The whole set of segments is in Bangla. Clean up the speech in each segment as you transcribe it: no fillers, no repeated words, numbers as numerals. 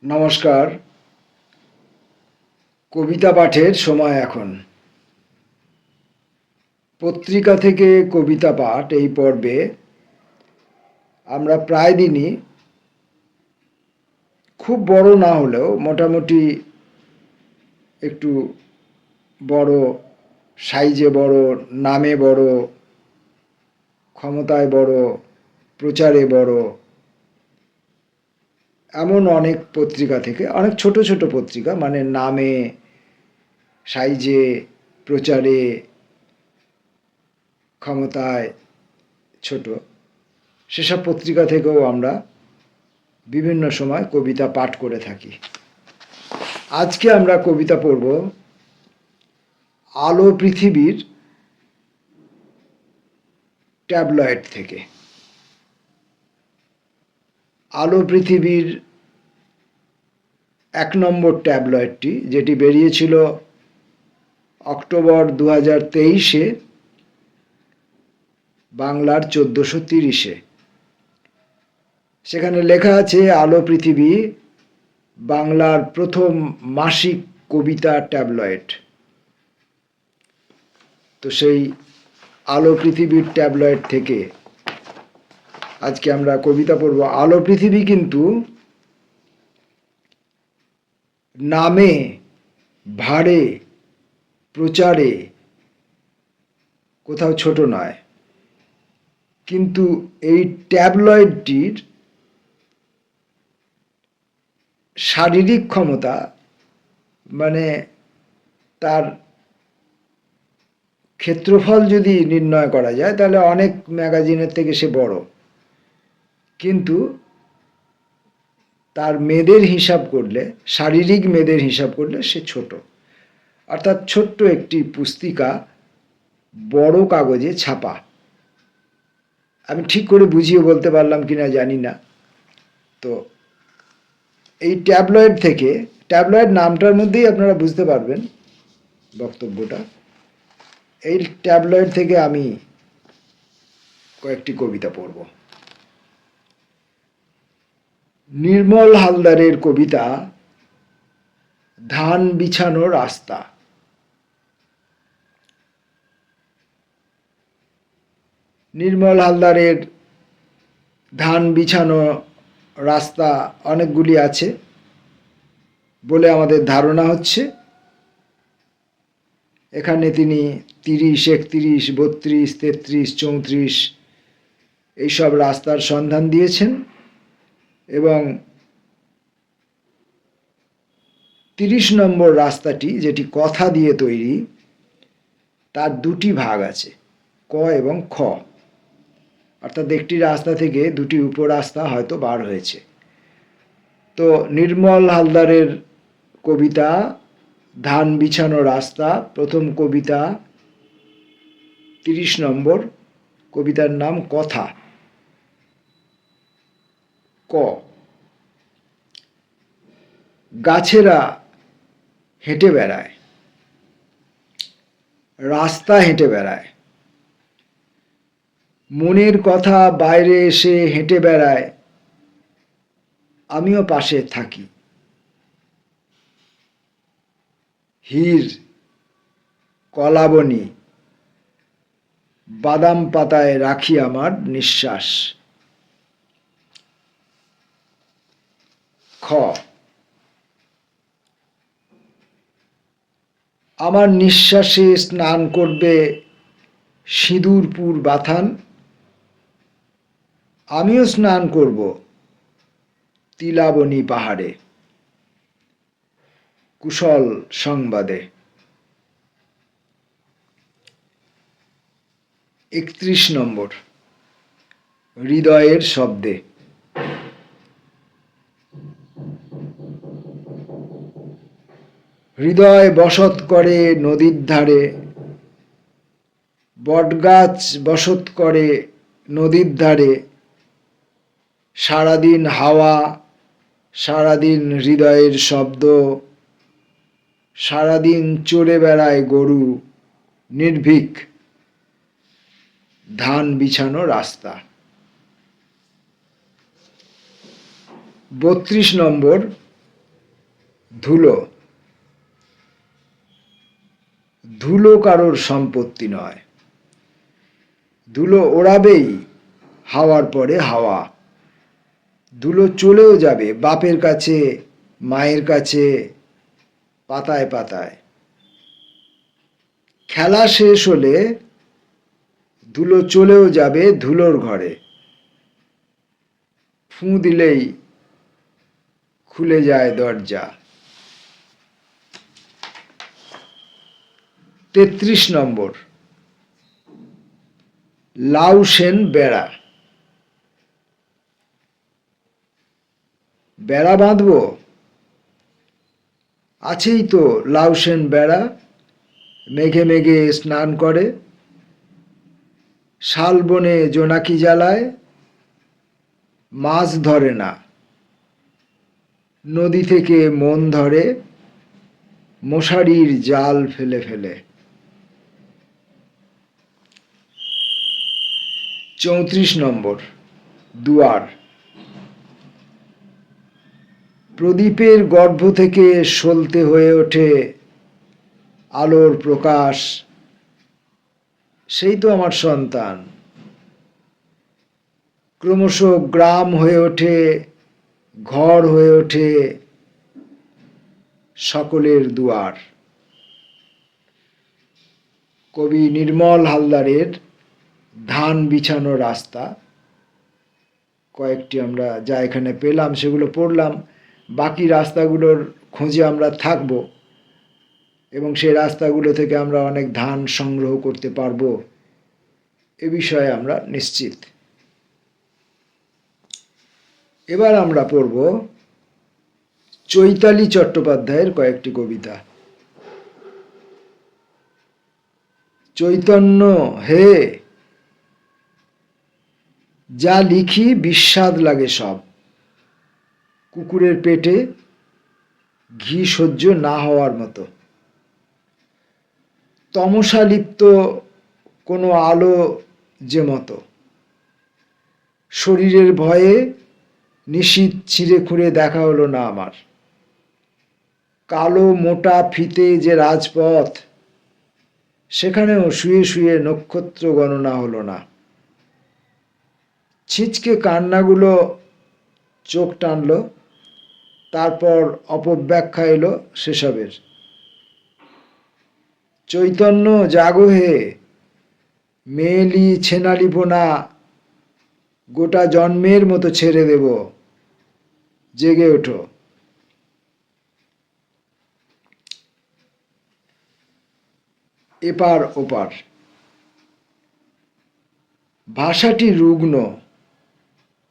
নমস্কার। কবিতা পাঠের সময় এখন। পত্রিকা থেকে কবিতা পাঠ এই পর্বে আমরা প্রায় দিনই খুব বড় না হলেও মোটামুটি একটু বড় সাইজে বড়, নামে বড়, ক্ষমতায় বড়, প্রচারে বড় এমন অনেক পত্রিকা থেকে, অনেক ছোট ছোট পত্রিকা, মানে নামে, সাইজে, প্রচারে, ক্ষমতায় ছোট, সেসব পত্রিকা থেকেও আমরা বিভিন্ন সময় কবিতা পাঠ করে থাকি। আজকে আমরা কবিতা পড়ব আলো পৃথিবীর ট্যাবলয়েড থেকে। আলো পৃথিবীর 1 নম্বর ট্যাবলয়েডটি, যেটি বেরিয়েছিল অক্টোবর 2023-এ, বাংলার 1430-এ। সেখানে লেখা আছে আলো পৃথিবী বাংলার প্রথম মাসিক কবিতা ট্যাবলয়েড। তো সেই আলো পৃথিবীর ট্যাবলয়েড থেকে আজকে আমরা কবিতা পড়ব। আলো পৃথিবী কিন্তু নামে, ভারে, প্রচারে কোথাও ছোট নয়, কিন্তু এই ট্যাবলয়েডটির শারীরিক ক্ষমতা, মানে তার ক্ষেত্রফল যদি নির্ণয় করা যায় তাহলে অনেক ম্যাগাজিনের থেকে সে বড়, কিন্তু তার মেদের হিসাব করলে, শারীরিক মেদের হিসাব করলে সে ছোট। অর্থাৎ ছোট্ট একটি পুস্তিকা বড় কাগজে ছাপা। আমি ঠিক করে বুঝিয়ে বলতে পারলাম কিনা জানি না। তো এই ট্যাবলয়েড থেকে, ট্যাবলয়েড নামটার মধ্যেই আপনারা বুঝতে পারবেন বক্তব্যটা। এই ট্যাবলয়েড থেকে আমি কয়েকটি কবিতা পড়ব। নির্মল হালদারের কবিতা ধান বিছানো রাস্তা। নির্মল হালদারের ধান বিছানো রাস্তা অনেকগুলি আছে বলে আমাদের ধারণা হচ্ছে। এখানে তিনি 30, 31, 32, 33, 34 এইসব রাস্তার সন্ধান দিয়েছেন, এবং 30 নম্বর রাস্তাটি, যেটি কথা দিয়ে তৈরি, তার দুটি ভাগ আছে, ক এবং খ। অর্থাৎ একটি রাস্তা থেকে দুটি উপরাস্তা হয়তো বার হয়েছে। তো নির্মল হালদারের কবিতা ধান বিছানো রাস্তা, প্রথম কবিতা, 30 নম্বর, কবিতার নাম কথা। ক। গাছেরা হেঁটে বেড়ায়, রাস্তা হেঁটে বেড়ায়, মনের কথা বাইরে এসে হেঁটে বেড়ায়, আমিও পাশে থাকি। হীর, কলাবনী, বাদাম পাতায় রাখি আমার নিঃশ্বাস। খ। আমার নিঃশ্বাসে স্নান করবে সিঁদুরপুর বাথান, আমিও স্নান করব তিলাবনী পাহাড়ে। কুশল সংবাদে। 31 নম্বর, হৃদয়ের শব্দে। হৃদয় বসত করে নদীর ধারে, বটগাছ বসত করে নদীর ধারে, সারাদিন হাওয়া, সারাদিন হৃদয়ের শব্দ, সারাদিন চড়ে বেড়ায় গরু, নির্ভীক ধান বিছানো রাস্তা। 32 নম্বর, ধুলো। ধুলো কারোর সম্পত্তি নয়, ধুলো ওড়াবেই হাওয়ার পরে হাওয়া। ধুলো চলেও যাবে বাপের কাছে, মায়ের কাছে, পাতায় পাতায়। খেলা শেষ হলে ধুলো চলেও যাবে ধুলোর ঘরে। ফুঁ দিলেই খুলে যায় দরজা। ৩৩ নম্বর, লাউ সেন বেড়া। বেড়া বাঁধবো? আছেই তো লাউ সেন বেড়া, মেঘে মেঘে স্নান করে, শালবনে জোনাকি জ্বালায়, মাছ ধরে না, নদী থেকে মন ধরে, মশারির জাল ফেলে ফেলে। ৩৪ নম্বর, দুয়ার। প্রদীপের গর্ভ থেকে সলতে হয়ে ওঠে আলোর প্রকাশ, সেই তো আমার সন্তান। ক্রমশ গ্রাম হয়ে ওঠে, ঘর হয়ে ওঠে সকলের দুয়ার। কবি নির্মল হালদারের ধান বিছানো রাস্তা, কয়েকটি আমরা যা এখানে পেলাম সেগুলো পড়লাম। বাকি রাস্তাগুলোর খোঁজে আমরা থাকব এবং সেই রাস্তাগুলো থেকে আমরা অনেক ধান সংগ্রহ করতে পারবো, এ বিষয়ে আমরা নিশ্চিত। এবার আমরা পড়ব চৈতালি চট্টোপাধ্যায়ের কয়েকটি কবিতা। চৈতন্য হে, যা লিখি বিস্বাদ লাগে সব, কুকুরের পেটে ঘি সহ্য না হওয়ার মতো। তমসালিপ্ত কোনো আলো যে মতো, শরীরের ভয়ে নিশীথ ছিঁড়ে খুঁড়ে দেখা হলো না আমার। কালো মোটা ফিতে যে রাজপথ, সেখানেও শুয়ে শুয়ে নক্ষত্র গণনা হলো না। ছিঁচকে কান্নাগুলো চোখ টানল, তারপর অপব্যাখ্যা এলো সেসবের। চৈতন্য জাগো হে, মেয়েলি ছেনালি পোনা গোটা জন্মের মতো ছেড়ে দেব, জেগে ওঠো। এপার ওপার। ভাষাটি রুগ্ন,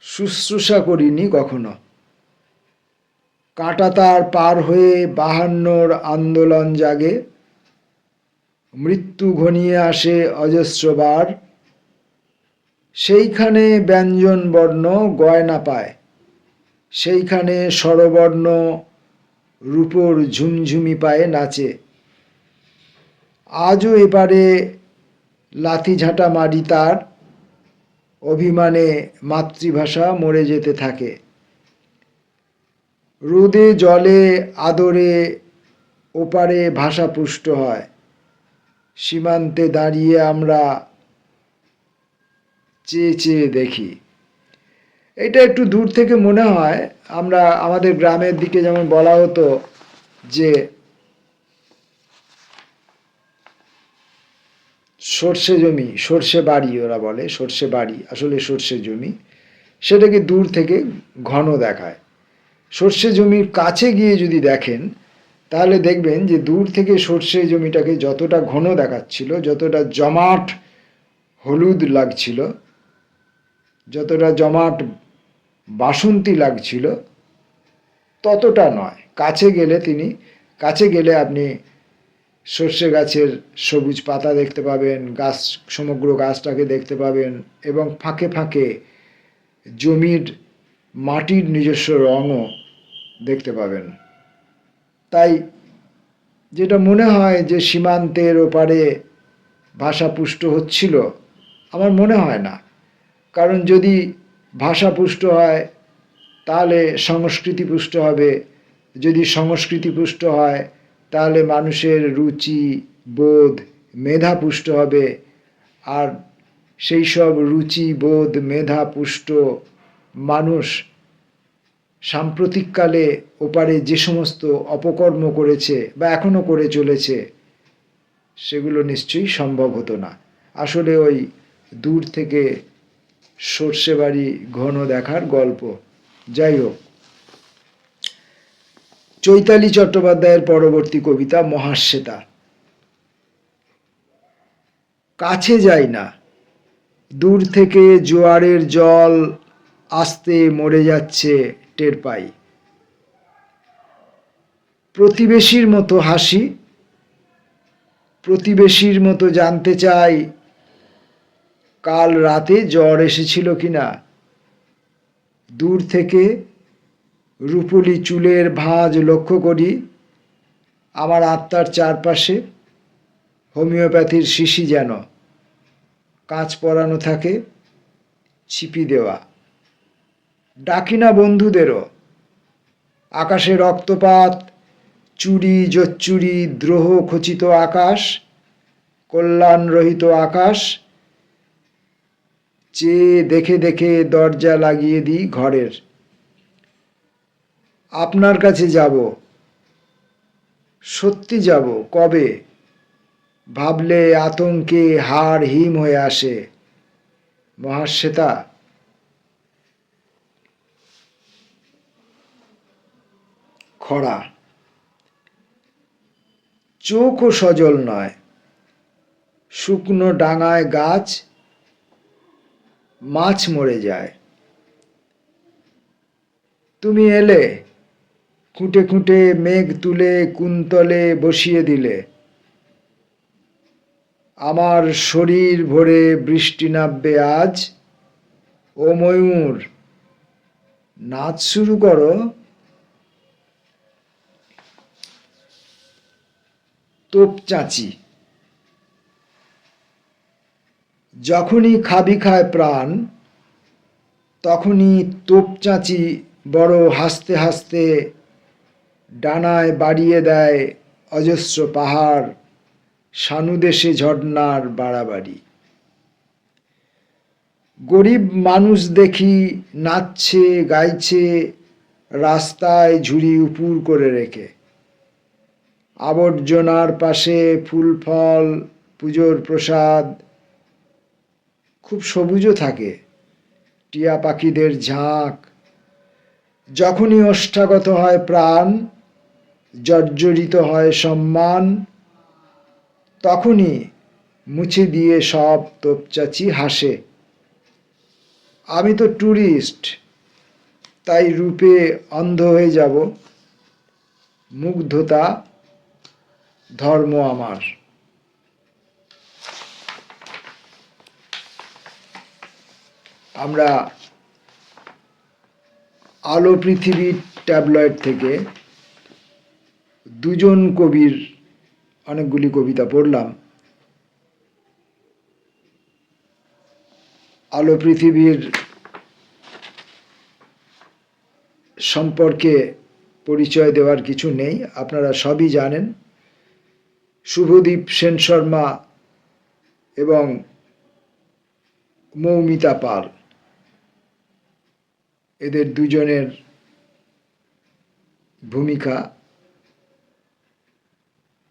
শুশ্রূষা করিনি কখনো। কাঁটাতার পার হয়ে ৫২র আন্দোলন জাগে, মৃত্যু ঘনিয়ে আসে অজস্রবার। সেইখানে ব্যঞ্জন বর্ণ গয়না পায়, সেইখানে স্বরবর্ণ রূপোর ঝুমঝুমি পায়ে নাচে। আজও এপারে লাথিঝাঁটা মারি তার, অভিমানে মাতৃভাষা মরে যেতে থাকে। রোদে জলে আদরে ওপারে ভাষা পুষ্ট হয়, সীমান্তে দাঁড়িয়ে আমরা চেয়ে চেয়ে দেখি। এটা একটু দূর থেকে মনে হয় আমরা আমাদের গ্রামের দিকে যেমন বলা হতো যে সর্ষে জমি, সর্ষে বাড়ি ওরা বলে, সর্ষে বাড়ি আসলে সর্ষে জমি, সেটাকে দূর থেকে ঘন দেখায়। সর্ষে জমির কাছে গিয়ে যদি দেখেন তাহলে দেখবেন যে দূর থেকে সর্ষে জমিটাকে যতটা ঘন দেখাচ্ছিল, যতটা জমাট হলুদ লাগছিল, যতটা জমাট বাসন্তী লাগছিল, ততটা নয়। কাছে গেলে আপনি সর্ষে গাছের সবুজ পাতা দেখতে পাবেন, গাছ সমগ্র গাছটাকে দেখতে পাবেন এবং ফাঁকে ফাঁকে জমির মাটির নিজস্ব রঙও দেখতে পাবেন। তাই যেটা মনে হয় যে সীমান্তের ওপারে ভাষা পুষ্ট হচ্ছিল, আমার মনে হয় না। কারণ যদি ভাষা পুষ্ট হয় তাহলে সংস্কৃতি পুষ্ট হবে, যদি সংস্কৃতি পুষ্ট হয় তাহলে মানুষের রুচি, বোধ, মেধা পুষ্ট হবে। আর সেই সব রুচি, বোধ, মেধা পুষ্ট মানুষ সাম্প্রতিককালে ওপারে যে সমস্ত অপকর্ম করেছে বা এখনো করে চলেছে সেগুলো নিশ্চয়ই সম্ভব হতো না। আসলে ওই দূর থেকে সর্ষে বাড়ি ঘন দেখার গল্প। যাই হোক, চৈতালি চট্টোপাধ্যায়ের পরবর্তী কবিতা মহাশ্বেতা। কাছে যাই না, দূর থেকে জোয়ারের জল আস্তে মরে যাচ্ছে টের পাই। প্রতিবেশীর মতো হাসি, প্রতিবেশীর মতো জানতে চাই কাল রাতে জ্বর এসেছিল কিনা। দূর থেকে রূপলি চুলের ভাঁজ লক্ষ্য করি, আমার আত্মার চারপাশে হোমিওপ্যাথির শিশি যেন কাঁচ পরানো থাকে, ছিপি দেওয়া। ডাকি না বন্ধুদেরও, আকাশে রক্তপাত, চুরি জোচ্চুরি, দ্রোহ খচিত আকাশ, কল্যাণরহিত আকাশ, চেয়ে দেখে দেখে দরজা লাগিয়ে দিই ঘরের। আপনার কাছে যাব, সত্যি যাব কবে, ভাবলে আতঙ্কে হাড় হিম হয়ে আসে। মহাশ্বেতা। খরা। চোখও সজল নয়, শুকনো ডাঙায় গাছ, মাছ মরে যায়। তুমি এলে, খুঁটে খুঁটে মেঘ তুলে কুন্তলে বসিয়ে দিলে। আমার শরীর ভরে বৃষ্টি নামবে আজ। ও ময়ূর, নাচ শুরু করো। তোপচাঁচি। যখনই খাবি খায় প্রাণ, তখনই তোপচাঁচি বড় হাসতে হাসতে ডানায় বাড়িয়ে দেয় অজস্র পাহাড়, সানুদেশে ঝর্ণার বাড়াবাড়ি। গরিব মানুষ দেখি নাচছে গাইছে রাস্তায় ঝুড়ি উপুর করে রেখে। আবর্জনার পাশে ফুল ফল, পুজোর প্রসাদ, খুব সবুজও থাকে, টিয়া পাখিদের ঝাঁক। যখনই ওষ্ঠাগত হয় প্রাণ, জর্জরিত হয় সম্মান, তখনই মুছে দিয়ে সব তোপচাচি হাসে। আমি তো ট্যুরিস্ট, তাই রূপে অন্ধ হয়ে যাব। মুগ্ধতা ধর্ম আমার। আমরা আলো পৃথিবীর ট্যাবলয়েড থেকে দুজন কবির অনেকগুলি কবিতা পড়লাম। আলো পৃথিবীর সম্পর্কে পরিচয় দেওয়ার কিছু নেই, আপনারা সবই জানেন। শুভদীপ সেন শর্মা এবং মৌমিতা পাল, এদের দুজনের ভূমিকা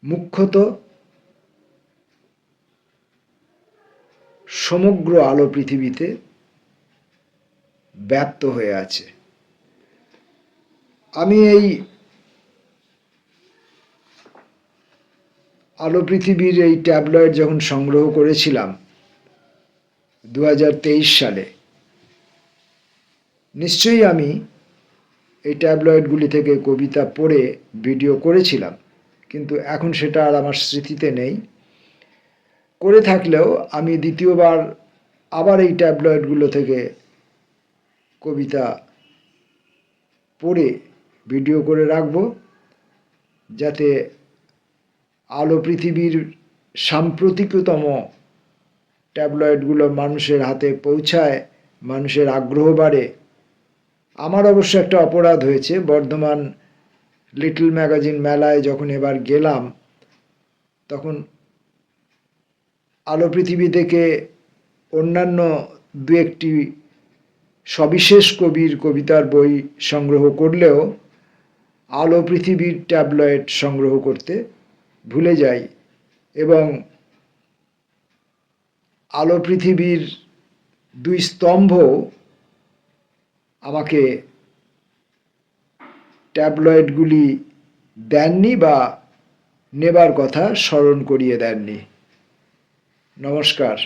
মুখ্যত সমগ্র আলো পৃথিবীতে ব্যাপ্ত হয়ে আছে। আমি এই আলো পৃথিবীর এই ট্যাবলয়েড যখন সংগ্রহ করেছিলাম 2023 সালে, নিশ্চয়ই আমি এই ট্যাবলয়েডগুলি থেকে কবিতা পড়ে ভিডিও করেছিলাম, কিন্তু এখন সেটা আর আমার স্মৃতিতে নেই। করে থাকলেও আমি দ্বিতীয়বার আবার এই ট্যাবলয়েডগুলো থেকে কবিতা পড়ে ভিডিও করে রাখব, যাতে আলো পৃথিবীর সাম্প্রতিকতম ট্যাবলয়েডগুলো মানুষের হাতে পৌঁছায়, মানুষের আগ্রহ বাড়ে। আমার অবশ্য একটা অপরাধ হয়েছে, বর্ধমান লিটল ম্যাগাজিন মেলায় যখন এবার গেলাম, তখন আলো পৃথিবী থেকে অন্যান্য দু একটি সবিশেষ কবির কবিতার বই সংগ্রহ করলেও আলো পৃথিবীর ট্যাবলয়েড সংগ্রহ করতে ভুলে যাই, এবং আলো পৃথিবীর দুই স্তম্ভ আমাকে ট্যাবলয়েডগুলি দেননি বা নেবার কথা স্মরণ করিয়ে দেননি। নমস্কার।